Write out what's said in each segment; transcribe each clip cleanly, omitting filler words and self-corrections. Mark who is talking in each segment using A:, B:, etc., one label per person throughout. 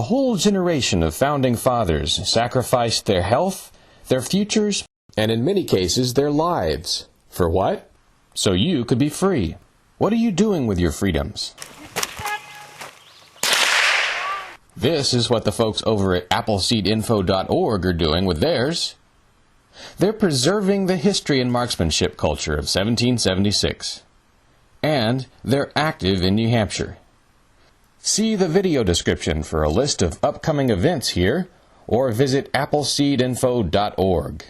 A: A whole generation of founding fathers sacrificed their health, their futures, and in many cases their lives. For what? So you could be free. What are you doing with your freedoms? This is what the folks over at appleseedinfo.org are doing with theirs. They're preserving the history and marksmanship culture of 1776. And they're active in New Hampshire. See the video description for a list of upcoming events here, or visit appleseedinfo.org.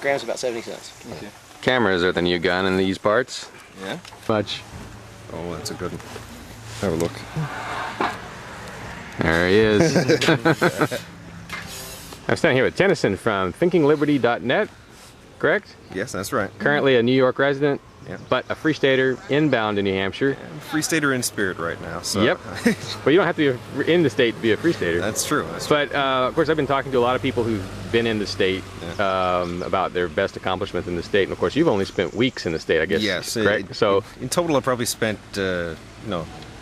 B: Grams about 70 cents.
C: Okay.
D: Cameras are the new gun in these parts.
C: Yeah?
D: Much.
C: Oh, that's a good one. Have a look.
D: There he is. I'm standing here with Tennyson from thinkingliberty.net, correct?
C: Yes, that's right.
D: Currently a New York resident,
C: yeah,
D: but a Free Stater inbound to New Hampshire.
C: I'm a Free Stater in spirit right now. So.
D: Yep. But you don't have to be in the state to be a Free Stater.
C: That's true.
D: But of course, I've been talking to a lot of people who've been in the state, yeah, about their best accomplishments in the state, and of course, you've only spent weeks in the state, I guess.
C: Yes.
D: Correct. So
C: in total, I probably spent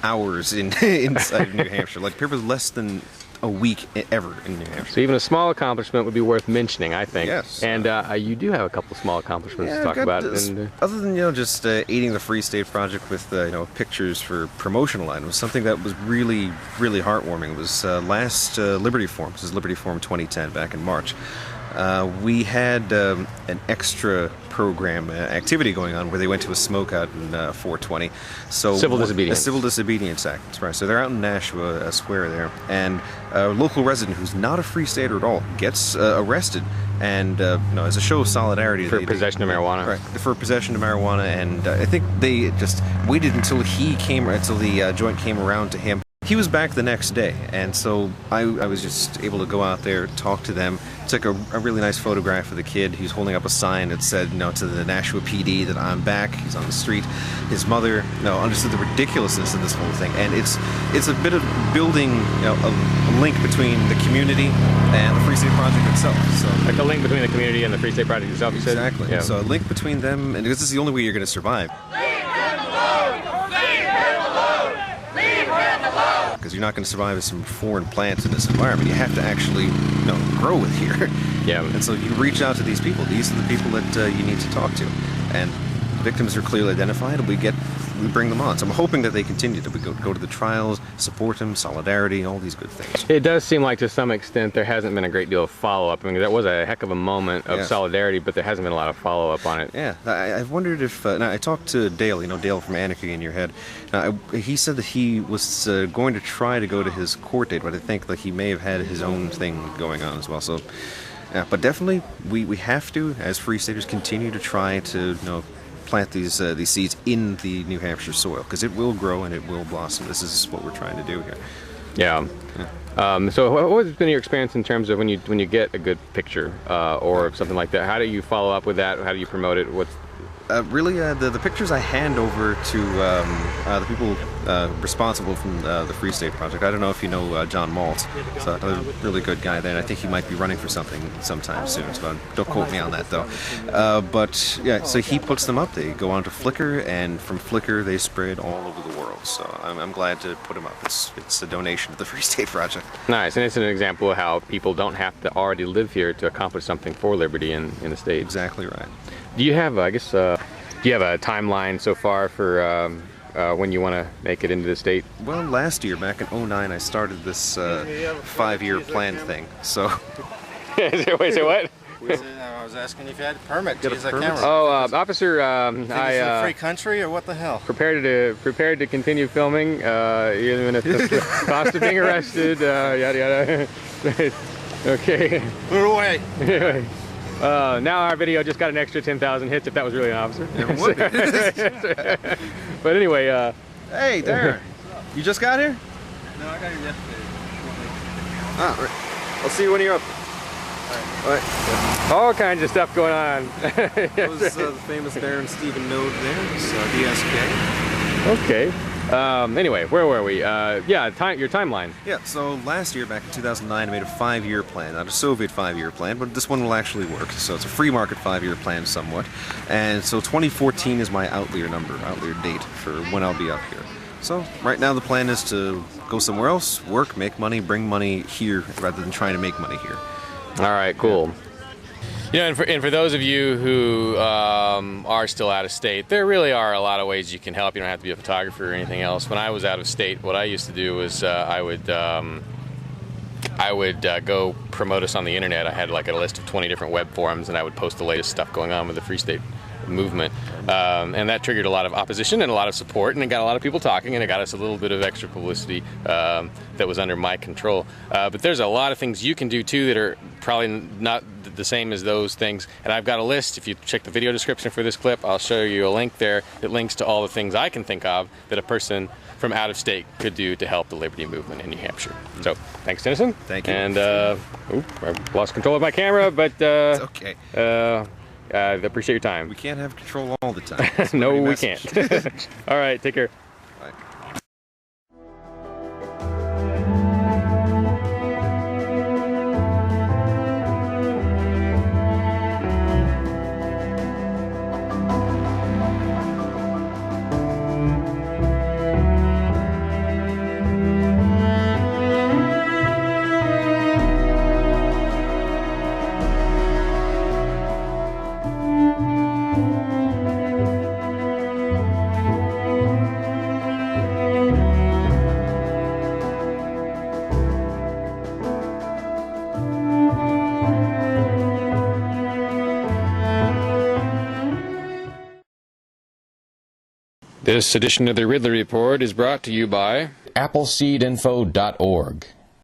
C: hours inside of New Hampshire. Like probably less than a week ever in New Hampshire.
D: So even a small accomplishment would be worth mentioning, I think.
C: Yes.
D: And you do have a couple small accomplishments to talk about.
C: Other than just aiding the Free State Project with pictures for promotional items, something that was really, really heartwarming was last Liberty Forum. This is Liberty Forum 2010, back in March. We had an extra program activity going on where they went to a smokeout in 420. So
D: civil disobedience.
C: A civil disobedience act. That's right. So they're out in Nashua Square there, and a local resident who's not a Free Stater at all gets arrested, and as a show of solidarity
D: for possession of marijuana.
C: Right. For possession of marijuana, and I think they just waited until the joint came around to him. He was back the next day, and so I was just able to go out there, talk to them, took a really nice photograph of the kid. He was holding up a sign that said, to the Nashua PD that I'm back. He's on the street. His mother, understood the ridiculousness of this whole thing, and it's a bit of building, a link between the community and the Free State Project itself. So,
D: like a link between the community and the Free State Project itself, you said?
C: Exactly. Yeah. So a link between them, and this is the only way you're going to survive. Because you're not going to survive as some foreign plants in this environment. You have to actually, grow with here.
D: Yeah.
C: And so you reach out to these people. These are the people that you need to talk to. And victims are clearly identified, and we bring them on. So I'm hoping that they continue to go to the trials, support them, solidarity, all these good things.
D: It does seem like to some extent there hasn't been a great deal of follow-up. I mean, that was a heck of a moment of solidarity, but there hasn't been a lot of follow-up on it.
C: Yeah, I've wondered if, now I talked to Dale, Dale from Anarchy in Your Head. He said that he was going to try to go to his court date, but I think that he may have had his own thing going on as well. So, yeah, but definitely we have to, as Free Staters, continue to try to, plant these seeds in the New Hampshire soil, because it will grow and it will blossom. This is what we're trying to do here.
D: Yeah. So what has been your experience in terms of when you get a good picture or something like that? How do you follow up with that? How do you promote it?
C: Really, the pictures I hand over to the people responsible from the Free State Project. I don't know if you know John Malt. He's a really good guy there, and I think he might be running for something sometime soon, so don't quote me on that, though. But, yeah, so he puts them up. They go on to Flickr, and from Flickr they spread all over the world. So I'm glad to put them up. It's a donation to the Free State Project.
D: Nice, and it's an example of how people don't have to already live here to accomplish something for liberty in the state.
C: Exactly right.
D: Do you have, do you have a timeline so far for when you want to make it into the state?
C: Well, last year, back in 2009, I started this 5-year plan thing, so...
D: Wait, say what?
B: I was asking if you had a permit to use that camera.
D: Oh, officer,
B: it's a free country, or what the hell?
D: Prepared to continue filming, even at the cost of being arrested, yada yada. Okay.
B: Put away.
D: Anyway. Now our video just got an extra 10,000 hits, if that was really an officer.
C: It would be.
D: But anyway,
C: hey, Darren, you just got here?
B: No, I got here yesterday.
C: Ah, I'll see you when you're up. All right.
D: All kinds of stuff going on.
C: That was the famous Darren Stephen Node there. It's DSK.
D: Okay. Anyway, where were we? Yeah, your timeline.
C: Yeah, so last year, back in 2009, I made a 5-year plan, not a Soviet 5-year plan, but this one will actually work. So it's a free market 5-year plan somewhat. And so 2014 is my outlier date for when I'll be up here. So right now the plan is to go somewhere else, work, make money, bring money here rather than trying to make money here.
D: All right, cool. You know, and for those of you who are still out of state, there really are a lot of ways you can help. You don't have to be a photographer or anything else. When I was out of state, what I used to do was I would go promote us on the internet. I had like a list of 20 different web forums, and I would post the latest stuff going on with the Free State movement, and that triggered a lot of opposition and a lot of support, and it got a lot of people talking, and it got us a little bit of extra publicity that was under my control. But there's a lot of things you can do too that are probably not the same as those things, and I've got a list. If you check the video description for this clip, I'll show you a link there that links to all the things I can think of that a person from out of state could do to help the liberty movement in New Hampshire. So thanks, Tennyson.
C: Thank you.
D: And I lost control of my camera, but
C: it's okay.
D: I appreciate your time.
C: We can't have control all the time.
D: No, we can't. All right, take care.
C: Bye.
A: This edition of the Ridley Report is brought to you by Appleseedinfo.org.